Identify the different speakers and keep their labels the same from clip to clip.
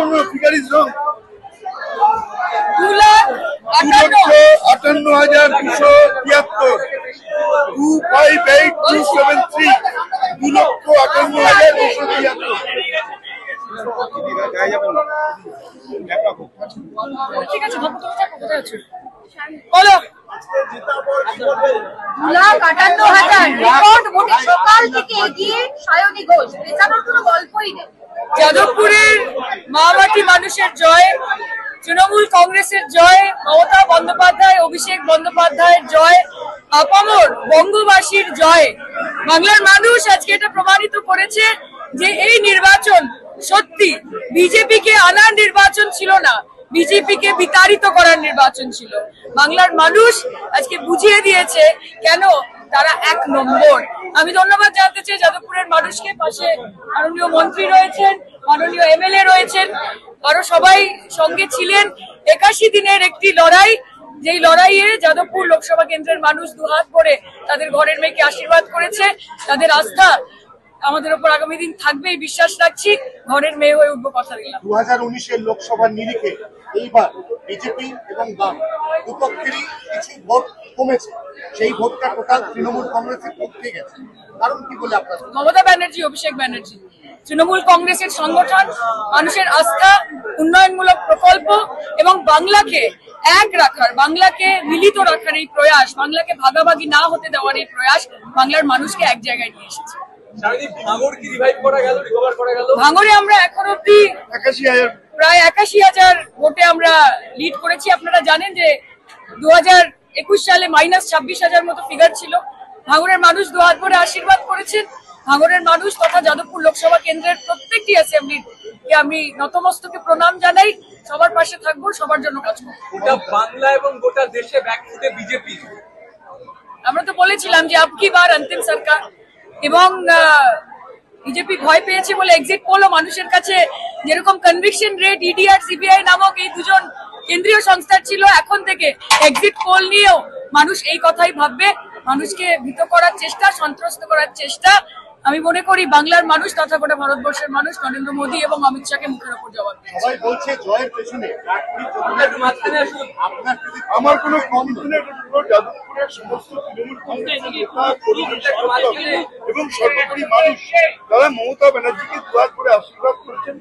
Speaker 1: No, figure is wrong. 2,58,273 258,273 2,58,273
Speaker 2: ঠিক আছে কোথায় আছে বলো
Speaker 3: 2,58,000 রেকর্ড ভোটে সকাল থেকে এগিয়ে সায়নী ঘোষ পেছানোর কোনো গল্পই নেই।
Speaker 2: যাদবপুরের মামাটি মানুষের জয়, তৃণমূল কংগ্রেসের জয়, মমতা বন্দ্যোপাধ্যায় অভিষেক বন্দ্যোপাধ্যায়ের জয়, আপামর বঙ্গবাসীর জয়। বাংলার মানুষ আজকে এটা প্রমাণিত করেছে যে এই নির্বাচন সত্যি বিজেপিকে আনার নির্বাচন ছিল না, বিজেপিকে বিতাড়িত করার নির্বাচন ছিল। বাংলার মানুষ আজকে বুঝিয়ে দিয়েছে কেন তারা 1 নম্বর। আমি ধন্যবাদ জানতে চাই যাদবপুরের মানুষকে। পাশে মাননীয় মন্ত্রী রয়েছেন, মাননীয় এমএলএ রয়েছেন, আরো সবাই সঙ্গে ছিলেন। 81 দিনের একটি লড়াই, যেই লড়াইয়ে যাদবপুর লোকসভা কেন্দ্রের মানুষ দুহাত ভরে তাদের ঘরের মেয়েকে আশীর্বাদ করেছে। তাদের আস্থা আমাদের উপর আগামী দিন থাকবে, এই বিশ্বাস রাখছি। ঘরের মেয়ে হয়ে উঠবো, কথা দিলাম।
Speaker 4: 2019-এর লোকসভার নিরিখে এইবার বিজেপি এবং বাম দুপক্ষেরই কিছু ভোট কমেছে, সেই ভোটটা টোটাল তৃণমূল কংগ্রেসের পক্ষে গেছে। কারণ কি বলে আপনার?
Speaker 2: মমতা ব্যানার্জি, অভিষেক ব্যানার্জি, তৃণমূল কংগ্রেসের সংগঠন, মানুষের আস্থা, উন্নয়নমূলক প্রকল্প এবং বাংলাকে এক রাখার, বাংলাকে মিলিত রাখার এই প্রয়াস, বাংলাকে ভাগাভাগি না হতে দেওয়ার এই প্রয়াস বাংলার মানুষকে এক জায়গায় নিয়ে এসেছে। ভাঙড়ে আমরা এখন অব্দি প্রায় 81,000 ভোটে আমরা লিড করেছি। আপনারা জানেন যে 2021 সালে -26,000 মতো ফিগার ছিল। ভাঙড়ের মানুষ দুহাত ভরে আশীর্বাদ করেছেন। ভাঙড়ের মানুষ তথা যাদবপুর লোকসভা কেন্দ্রের প্রত্যেকটি অ্যাসেম্বলিকে আমি নতমস্তকে প্রণাম জানাই। সবার পাশে থাকবো, সবার জন্য কাজ করবো।
Speaker 5: গোটা বাংলা এবং গোটা দেশে ব্যাকফুটে বিজেপি।
Speaker 2: আমরা তো বলেছিলাম যে আবকি বার অন্তিম সরকার, এবং বিজেপি ভয় পেয়েছে বলে এক্সিট পোলও মানুষের কাছে যেরকম কনভিকশন রেট ইডি আর সিবিআই নামক এই দুজন কেন্দ্রীয় সংস্থার ছিল, এখন থেকে এক্সিট পোল নিয়েও মানুষ এই কথাই ভাববে। মানুষকে ভীত করার চেষ্টা, সন্ত্রস্ত করার চেষ্টা, আমি মনে করি বাংলার মানুষ তথা গোটা ভারতবর্ষের মানুষ নরেন্দ্র মোদী এবং অমিত শাহকে মুখের উপর জবাব দেবে।
Speaker 4: সবাই বলছে জয়ের পেছনে
Speaker 1: আমার কোনো যাদবপুরের সমস্ত এবং সর্বোপরি মানুষ তারা মমতা ব্যানার্জিকে দুহাত করে আশীর্বাদ করেছেন।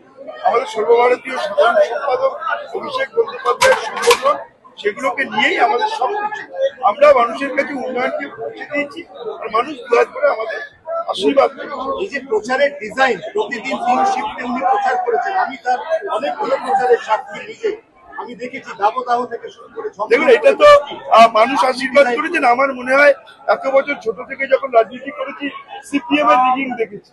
Speaker 1: আমাদের সর্বভারতীয় সাধারণ সম্পাদক অভিষেক বন্দ্যোপাধ্যায়ের সংগঠন, সেগুলোকে নিয়েই আমাদের সবকিছু। আমরা মানুষের কাছে উন্নয়নকে পৌঁছে দিয়েছি আর মানুষ দুহাত করে আমাদের আশীর্বাদ করেছে।
Speaker 4: এই যে প্রচারের ডিজাইন, প্রতিদিন 3 শিফটে উনি প্রচার করেছেন, আমি তার অনেকগুলো প্রচারের সাক্ষী নিজে আমি দেখেছি, দাবদাহ থেকে শুরু করে।
Speaker 1: দেখুন, এটা তো মানুষ আশীর্বাদ করেছেন। আমার মনে হয় এত বছর ছোট থেকে যখন রাজনীতি করেছি সিপিএম এর রিগিং দেখেছি,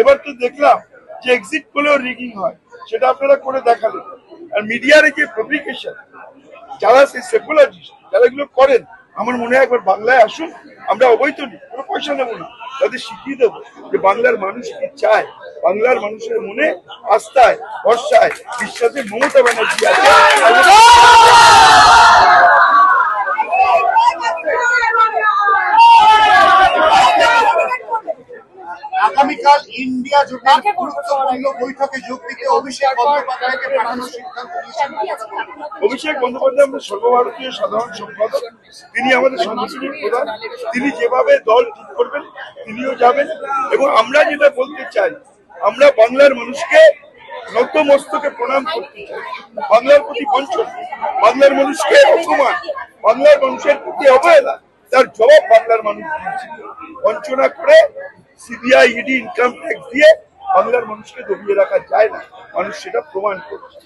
Speaker 1: এবার তো দেখলাম যে এক্সিট পোলেও রিগিং হয়, সেটা আপনারা করে দেখালেন। আর মিডিয়ার যে পাবলিকেশন, যারা সেই সেকুলারিস্ট যারা এগুলো করেন, আমার মনে হয় একবার বাংলায় আসুন, আমরা অবৈধ নিই, কোনো পয়সা নেবো না, তাদের শিখিয়ে দেবো যে বাংলার মানুষ কি চায়। বাংলার মানুষের মনে আস্থায়, ভরসায়, বিশ্বাসে মমতা ব্যানার্জি আছে।
Speaker 4: আগামীকাল ইন্ডিয়া জোটের গুরুত্বপূর্ণ বৈঠকে যোগ দিতে অভিষেক বন্দ্যোপাধ্যায়কে পাঠানোর সিদ্ধান্ত নিয়েছেন।
Speaker 1: অভিষেক বন্দ্যোপাধ্যায় আমাদের সর্বভারতীয় সাধারণ সম্পাদক, তিনি আমাদের সাংগঠনিক প্রধান, তিনি যেভাবে দল ঠিক করবেন তিনিও যাবেন। এবং আমরা যেটা বলতে চাই, আমরা বাংলার মানুষকে নতমস্তকে প্রণাম করতে চাই। বাংলার প্রতি বঞ্চন, বাংলার মানুষকে অপমান, বাংলার মানুষের প্রতি অবহেলা, তার জবাব বাংলার মানুষ দিয়েছে। বঞ্চনা করে সিবিআই, ইডি, ইনকাম ট্যাক্স দিয়ে বাংলার মানুষকে দবিয়ে রাখা যায় না, মানুষ সেটা প্রমাণ করছে।